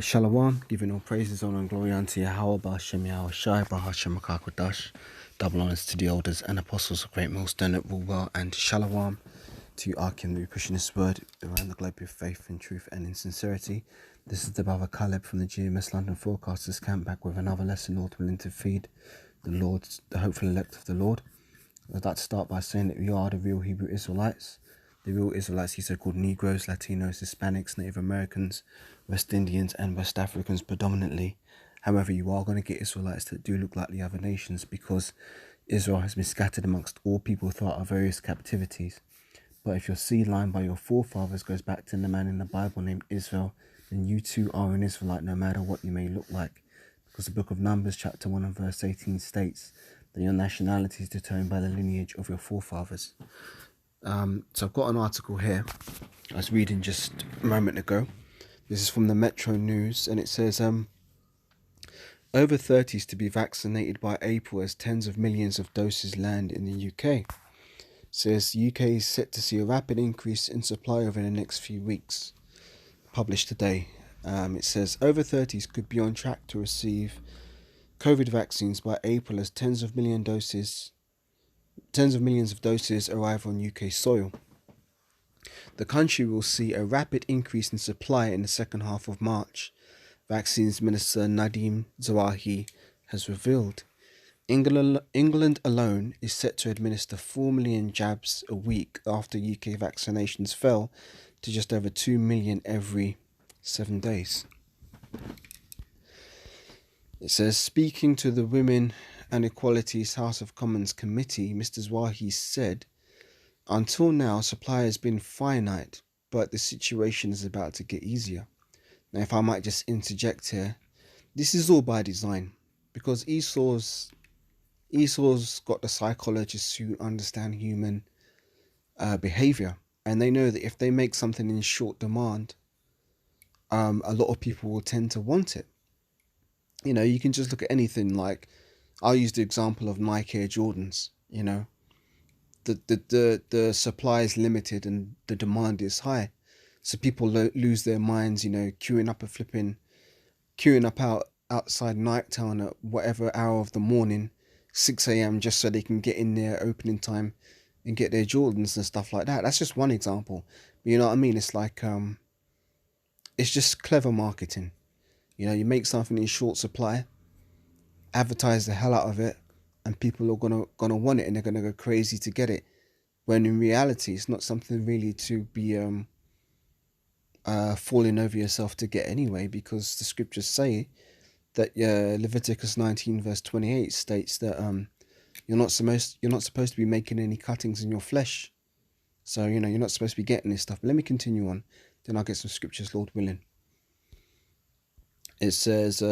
Shalom, giving all praises, honor, and glory unto Yahweh, Ba'ashem Yahweh Shai, Bahashem Makakodash. Double honors to the elders and apostles of Great Millstone that rule well, and Shalom to you, Arkin, that be pushing this word around the globe with faith and truth and in sincerity. This is the brother Caleb from the GMS London Forecasters Camp, back with another lesson, Lord willing, to feed the hopeful elect of the Lord. I'd like to start by saying that we are the real Hebrew Israelites. The real Israelites, these are called Negroes, Latinos, Hispanics, Native Americans, West Indians, and West Africans predominantly. However, you are going to get Israelites that do look like the other nations, because Israel has been scattered amongst all people throughout our various captivities. But if your seed line by your forefathers goes back to the man in the Bible named Israel, then you too are an Israelite, no matter what you may look like. Because the book of Numbers chapter 1 and verse 18 states that your nationality is determined by the lineage of your forefathers. So I've got an article here I was reading just a moment ago. This is from the Metro News, and it says over 30s to be vaccinated by April as tens of millions of doses land in the UK. It says the UK is set to see a rapid increase in supply over the next few weeks. Published today. It says over 30s could be on track to receive COVID vaccines by April as tens of millions of doses arrive on UK soil. The country will see a rapid increase in supply in the second half of March, Vaccines Minister Nadim Zawahi has revealed. England alone is set to administer 4 million jabs a week after UK vaccinations fell to just over 2 million every 7 days. It says, speaking to the Women and Equality's House of Commons Committee, Mr. Zawahi said, until now, supply has been finite, but the situation is about to get easier. Now, if I might just interject here, this is all by design, because Esau's got the psychologists who understand human behavior, and they know that if they make something in short demand, a lot of people will tend to want it. You know, you can just look at anything. Like, I'll use the example of Nike Air Jordans. You know, the supply is limited and the demand is high, so people lose their minds. You know, queuing up outside Nighttown at whatever hour of the morning, 6 a.m. just so they can get in there opening time and get their Jordans and stuff like that. That's just one example. But you know what I mean? It's like it's just clever marketing. You know, you make something in short supply, advertise the hell out of it, and people are gonna want it, and they're gonna go crazy to get it. When in reality, it's not something really to be falling over yourself to get anyway, because the scriptures say that Leviticus 19 verse 28 states that you're not supposed to be making any cuttings in your flesh. So you know you're not supposed to be getting this stuff. But let me continue on, then I'll get some scriptures, Lord willing. It says,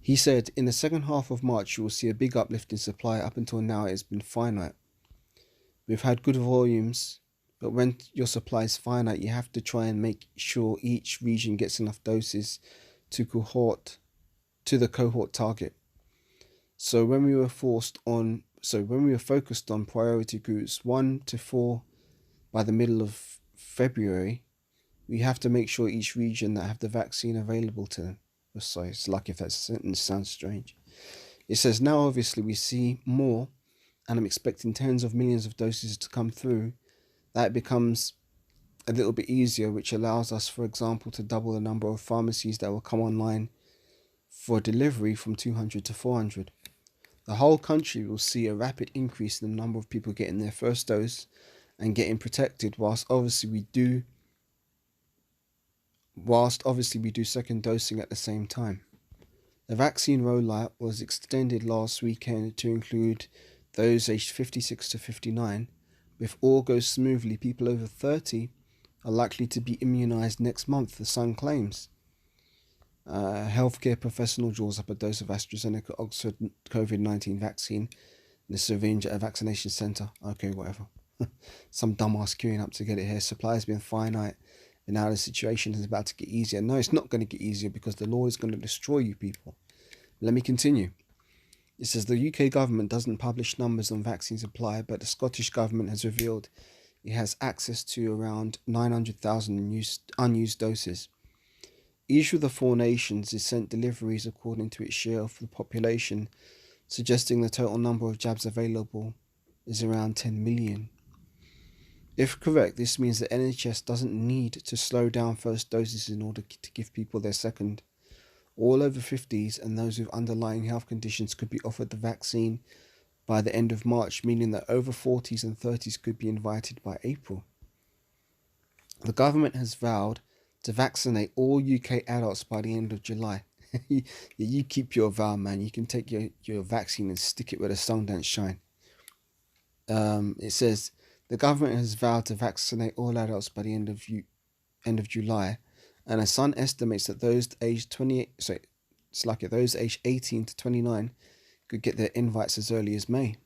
he said, in the second half of March, you will see a big uplift in supply. Up until now, it has been finite. We've had good volumes, but when your supply is finite, you have to try and make sure each region gets enough doses to the cohort target. So when we were focused on priority groups 1 to 4 by the middle of February, we have to make sure each region that have the vaccine available to them. So it's like, if that sentence sounds strange. It says, now obviously we see more, and I'm expecting tens of millions of doses to come through. That becomes a little bit easier, which allows us, for example, to double the number of pharmacies that will come online for delivery from 200 to 400. The whole country will see a rapid increase in the number of people getting their first dose and getting protected, whilst obviously we do second dosing at the same time. The vaccine rollout was extended last weekend to include those aged 56 to 59. If all goes smoothly, people over 30 are likely to be immunized next month, the Sun claims. Healthcare professional draws up a dose of AstraZeneca Oxford COVID-19 vaccine in the syringe at a vaccination centre. Okay, whatever. Some dumbass queuing up to get it here. Supply has been finite, and now the situation is about to get easier. No, it's not going to get easier, because the Lord is going to destroy you people. Let me continue. It says the UK government doesn't publish numbers on vaccine supply, but the Scottish government has revealed it has access to around 900,000 unused doses. Each of the four nations is sent deliveries according to its share of the population, suggesting the total number of jabs available is around 10 million. If correct, this means that NHS doesn't need to slow down first doses in order to give people their second. All over 50s and those with underlying health conditions could be offered the vaccine by the end of March, meaning that over 40s and 30s could be invited by April. The government has vowed to vaccinate all UK adults by the end of July. You keep your vow, man. You can take your vaccine and stick it where the sun don't shine. It says the government has vowed to vaccinate all adults by the end of July, and the Sun estimates that those aged 18 to 29 could get their invites as early as May.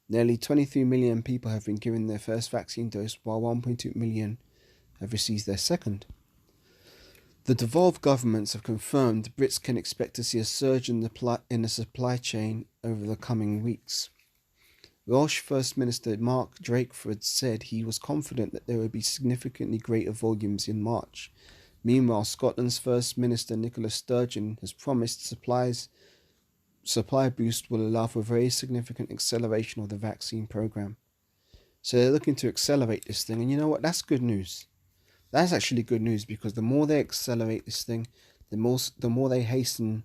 Nearly 23 million people have been given their first vaccine dose, while 1.2 million have received their second. The devolved governments have confirmed Brits can expect to see a surge in the supply chain over the coming weeks. Welsh First Minister Mark Drakeford said he was confident that there would be significantly greater volumes in March. Meanwhile, Scotland's First Minister Nicola Sturgeon has promised supply boost will allow for very significant acceleration of the vaccine programme. So they're looking to accelerate this thing, and you know what? That's good news. That's actually good news, because the more they accelerate this thing, the more they hasten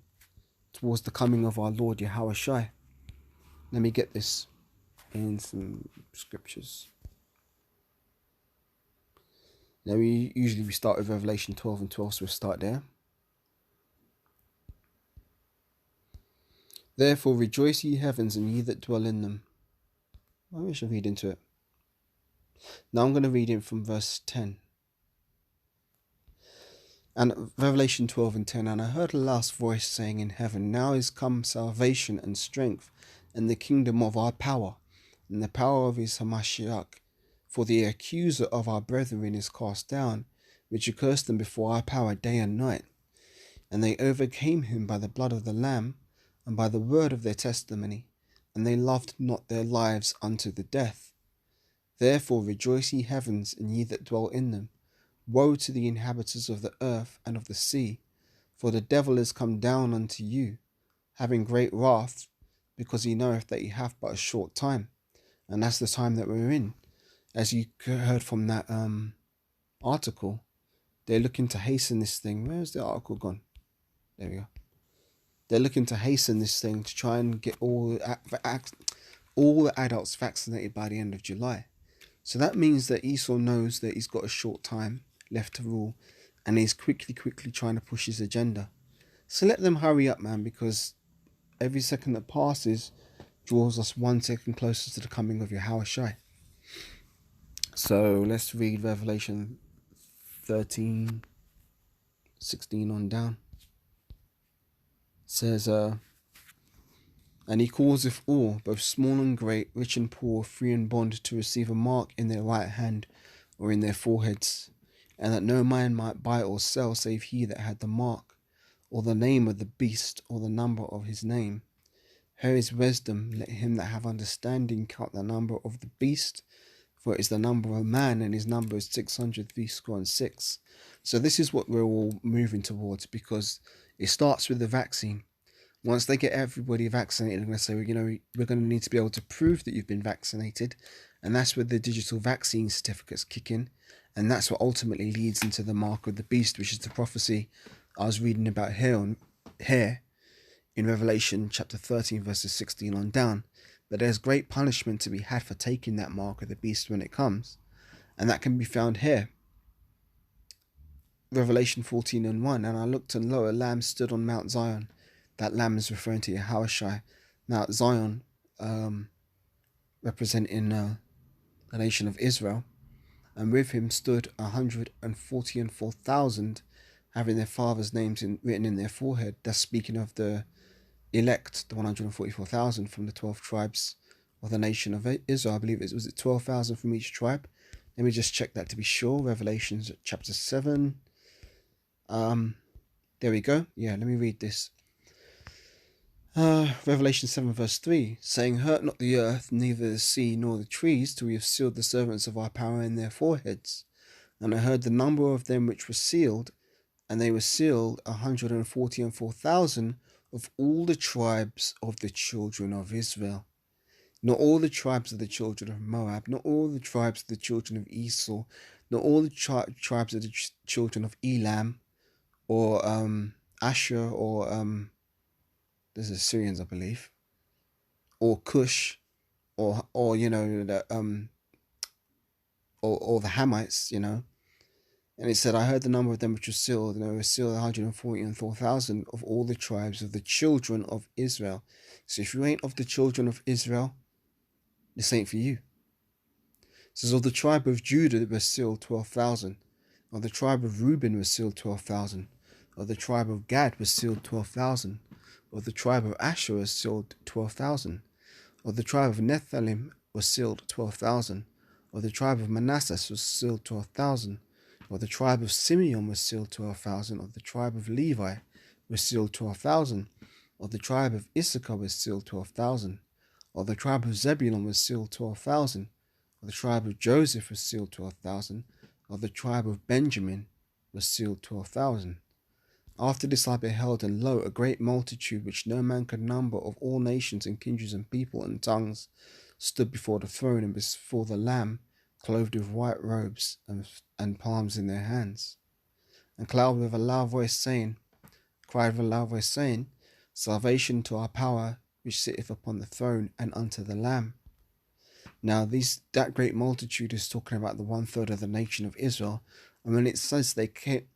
towards the coming of our Lord Yahweh Shai. Let me get this in some scriptures. Now we start with Revelation 12 and 12, so we'll start there. Therefore rejoice, ye heavens, and ye that dwell in them. I should read into it. Now I'm going to read in from verse 10. And Revelation 12 and 10, and I heard a loud voice saying in heaven, now is come salvation and strength, and the kingdom of our power, and the power of his Hamashiach. For the accuser of our brethren is cast down, which accursed them before our power day and night. And they overcame him by the blood of the Lamb, and by the word of their testimony, and they loved not their lives unto the death. Therefore rejoice, ye heavens, and ye that dwell in them. Woe to the inhabitants of the earth and of the sea, for the devil is come down unto you, having great wrath, because he knoweth that he hath but a short time. And that's the time that we're in. As you heard from that article, they're looking to hasten this thing. Where's the article gone? There we go. They're looking to hasten this thing to try and get all the adults vaccinated by the end of July. So that means that Esau knows that he's got a short time left to rule, and he's quickly trying to push his agenda. So let them hurry up, man, because every second that passes draws us 1 second closer to the coming of Yahweh Shai. So let's read Revelation 13, 16 on down. It says, and he causeth all, both small and great, rich and poor, free and bond, to receive a mark in their right hand or in their foreheads, and that no man might buy or sell save he that had the mark, or the name of the beast, or the number of his name. Here is wisdom. Let him that have understanding count the number of the beast, for it is the number of a man, and his number is 666. So this is what we're all moving towards, because it starts with the vaccine. Once they get everybody vaccinated, they're going to say, we're going to need to be able to prove that you've been vaccinated. And that's where the digital vaccine certificates kick in. And that's what ultimately leads into the mark of the beast, which is the prophecy I was reading about here in Revelation chapter 13, verses 16 on down. But there's great punishment to be had for taking that mark of the beast when it comes. And that can be found here. Revelation 14 and 1. And I looked, and lo, a lamb stood on Mount Zion. That lamb is referring to Yahweh Shai. Mount Zion, representing the nation of Israel. And with him stood 144,000, having their fathers' names written in their forehead. That's speaking of the elect, the 144,000 from the 12 tribes of the nation of Israel. I believe was it 12,000 from each tribe. Let me just check that to be sure. Revelation chapter 7. There we go. Yeah, let me read this. Revelation 7 verse 3, saying, hurt not the earth, neither the sea, nor the trees, till we have sealed the servants of our power in their foreheads. And I heard the number of them which were sealed, and they were sealed 144,000 of all the tribes of the children of Israel. Not all the tribes of the children of Moab, not all the tribes of the children of Esau, not all the tribes of the children of Elam, or Asher, or there's the Syrians, I believe, or Cush, or you know the or the Hamites, you know. And it said, I heard the number of them which were sealed, and they were sealed 144,000 of all the tribes of the children of Israel. So if you ain't of the children of Israel, this ain't for you. It says, of the tribe of Judah were sealed 12,000. Of the tribe of Reuben was sealed 12,000. Of the tribe of Gad was sealed 12,000. Of the tribe of Asher was sealed 12,000. Of the tribe of Nephthalim was sealed 12,000. Of the tribe of Manasseh was sealed 12,000. Of the tribe of Simeon was sealed 12,000. Of the tribe of Levi was sealed 12,000. Of the tribe of Issachar was sealed 12,000. Of the tribe of Zebulun was sealed 12,000. Of the tribe of Joseph was sealed 12,000. Of the tribe of Benjamin was sealed 12,000. After this I beheld, and lo, a great multitude, which no man could number, of all nations and kindreds and people and tongues, stood before the throne and before the Lamb, clothed with white robes and palms in their hands. And cried with a loud voice, saying, Salvation to our power, which sitteth upon the throne, and unto the Lamb. Now that great multitude is talking about the 1/3 of the nation of Israel, and when it says they came,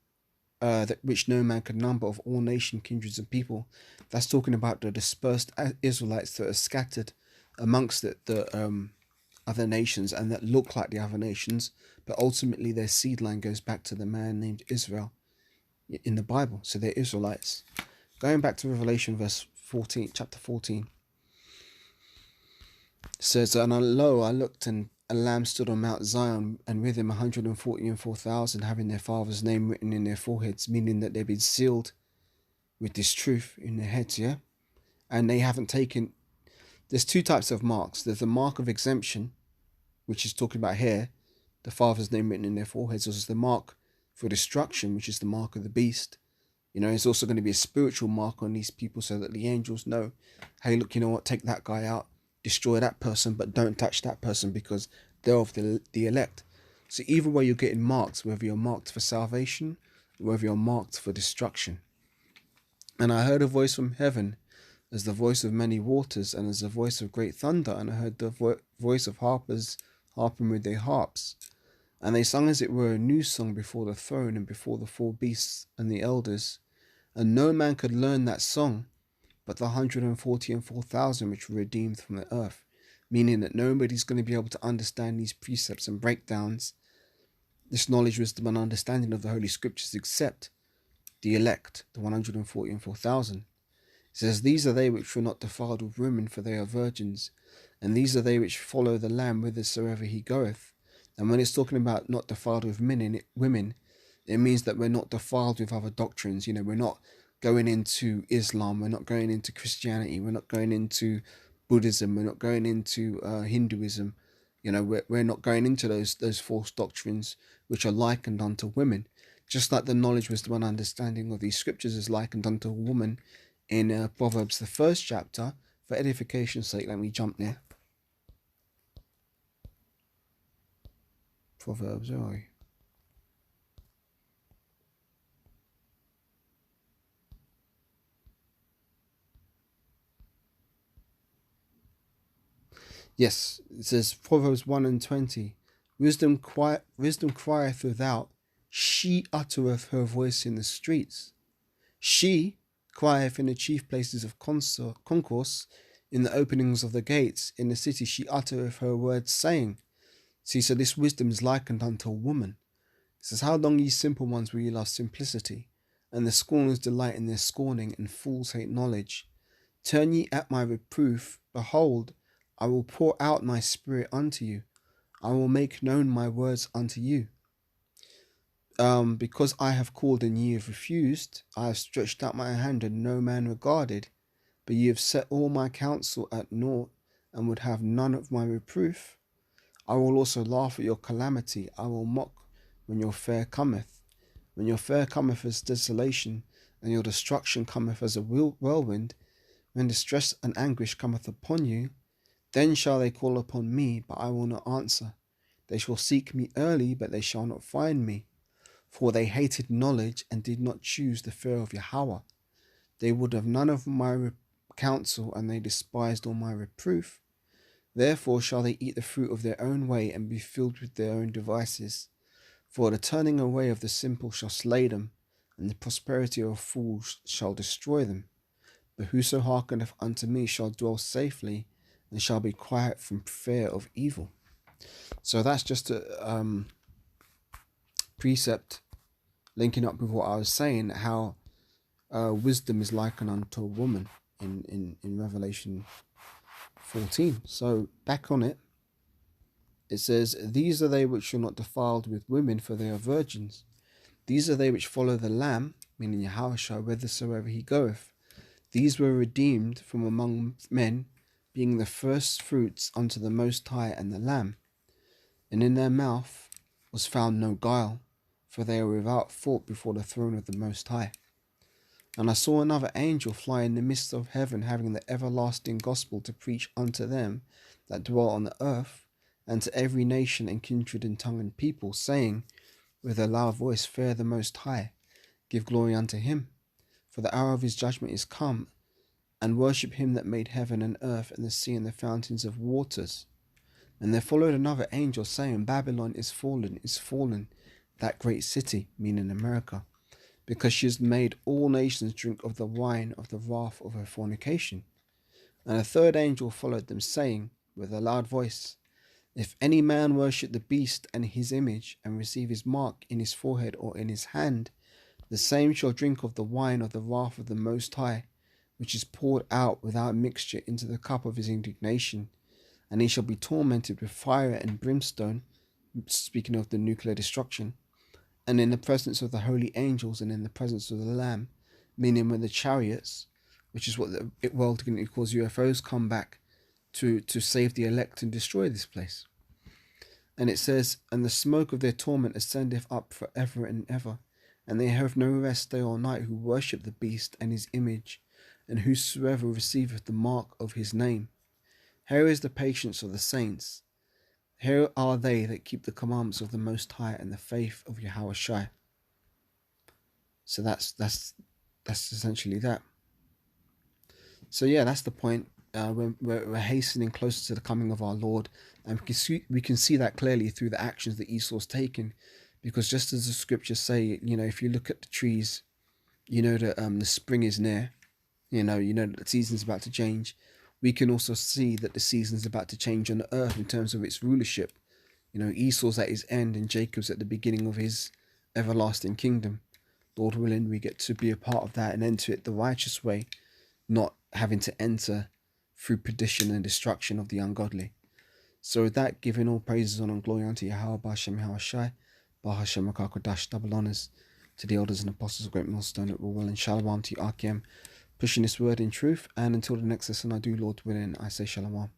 that which no man could number, of all nation, kindreds, and people, that's talking about the dispersed Israelites that are scattered amongst the other nations, and that look like the other nations, but ultimately their seed line goes back to the man named Israel in the Bible. So they're Israelites. Going back to Revelation chapter 14, it says, and lo, I looked, and a lamb stood on Mount Zion, and with him 144,000, having their father's name written in their foreheads, meaning that they've been sealed with this truth in their heads, yeah? And they haven't taken... There's two types of marks. There's the mark of exemption, which is talking about here, the father's name written in their foreheads. There's the mark for destruction, which is the mark of the beast. You know, it's also going to be a spiritual mark on these people, so that the angels know, hey, look, you know what, take that guy out, destroy that person, but don't touch that person, because they're of the elect. So either way, you're getting marks, whether you're marked for salvation, or whether you're marked for destruction. And I heard a voice from heaven, as the voice of many waters, and as the voice of great thunder. And I heard the voice of harpers harping with their harps. And they sung as it were a new song before the throne, and before the four beasts and the elders. And no man could learn that song, but the 144,000 which were redeemed from the earth. Meaning that nobody's going to be able to understand these precepts and breakdowns, this knowledge, wisdom, and understanding of the Holy Scriptures, except the elect, the 144,000. It says, these are they which were not defiled with women, for they are virgins. And these are they which follow the Lamb whithersoever he goeth. And when it's talking about not defiled with women, it means that we're not defiled with other doctrines. You know, we're not going into Islam, we're not going into Christianity, we're not going into Buddhism, we're not going into Hinduism. You know, we're not going into those false doctrines which are likened unto women. Just like the knowledge, wisdom, and understanding of these scriptures is likened unto a woman in Proverbs, the 1st chapter. For edification's sake, let me jump there. Proverbs, where are we? Yes, it says Proverbs 1:20. Wisdom crieth without, she uttereth her voice in the streets. She crieth in the chief places of concourse, in the openings of the gates, in the city she uttereth her words, saying. See, so this wisdom is likened unto a woman. It says, how long, ye simple ones, will ye love simplicity? And the scorners delight in their scorning, and fools hate knowledge. Turn ye at my reproof, behold, I will pour out my spirit unto you. I will make known my words unto you. Because I have called and ye have refused, I have stretched out my hand and no man regarded. but ye have set all my counsel at naught, and would have none of my reproof. I will also laugh at your calamity. I will mock when your fair cometh. When your fair cometh as desolation, and your destruction cometh as a whirlwind, when distress and anguish cometh upon you, then shall they call upon me, but I will not answer. They shall seek me early, but they shall not find me. For they hated knowledge, and did not choose the fear of Yahweh. They would have none of my counsel, and they despised all my reproof. Therefore shall they eat the fruit of their own way, and be filled with their own devices. For the turning away of the simple shall slay them, and the prosperity of fools shall destroy them. But whoso hearkeneth unto me shall dwell safely, and shall be quiet from fear of evil. So that's just a precept linking up with what I was saying, how wisdom is likened unto a woman in Revelation 14. So back on it, it says, these are they which shall not defiled with women, for they are virgins. These are they which follow the Lamb, meaning Yahushua, whithersoever he goeth. These were redeemed from among men, being the first fruits unto the Most High and the Lamb. And in their mouth was found no guile, for they are without fault before the throne of the Most High. And I saw another angel fly in the midst of heaven, having the everlasting gospel to preach unto them that dwell on the earth, and to every nation and kindred and tongue and people, saying with a loud voice, fear the Most High, give glory unto him, for the hour of his judgment is come, and worship him that made heaven and earth and the sea and the fountains of waters. And there followed another angel, saying, Babylon is fallen, that great city, meaning America, because she has made all nations drink of the wine of the wrath of her fornication. And a third angel followed them, saying with a loud voice, if any man worship the beast and his image, and receive his mark in his forehead or in his hand, the same shall drink of the wine of the wrath of the Most High, which is poured out without mixture into the cup of his indignation, and he shall be tormented with fire and brimstone, speaking of the nuclear destruction, and in the presence of the holy angels, and in the presence of the Lamb, meaning when the chariots, which is what the world calls UFOs, come back to save the elect and destroy this place. And it says, and the smoke of their torment ascendeth up for ever and ever, and they have no rest day or night who worship the beast and his image, and whosoever receiveth the mark of his name. Here is the patience of the saints. Here are they that keep the commandments of the Most High and the faith of Yahushua. So that's essentially that. So yeah, that's the point. We're hastening closer to the coming of our Lord, and we can see that clearly through the actions that Esau's taken, because just as the scriptures say, if you look at the trees, that the spring is near, that the season's about to change. We can also see that the season's about to change on the earth in terms of its rulership. Esau's at his end and Jacob's at the beginning of his everlasting kingdom. Lord willing, we get to be a part of that and enter it the righteous way, not having to enter through perdition and destruction of the ungodly. So with that, giving all praises, honor and glory unto Yahweh, B'Hashem Yahushai, B'Hashem Makakodash, double honors to the elders and apostles of Great Millstone at Will, and shalom to Akim, pushing this word in truth. And until the next lesson I do, Lord willing, I say shalom.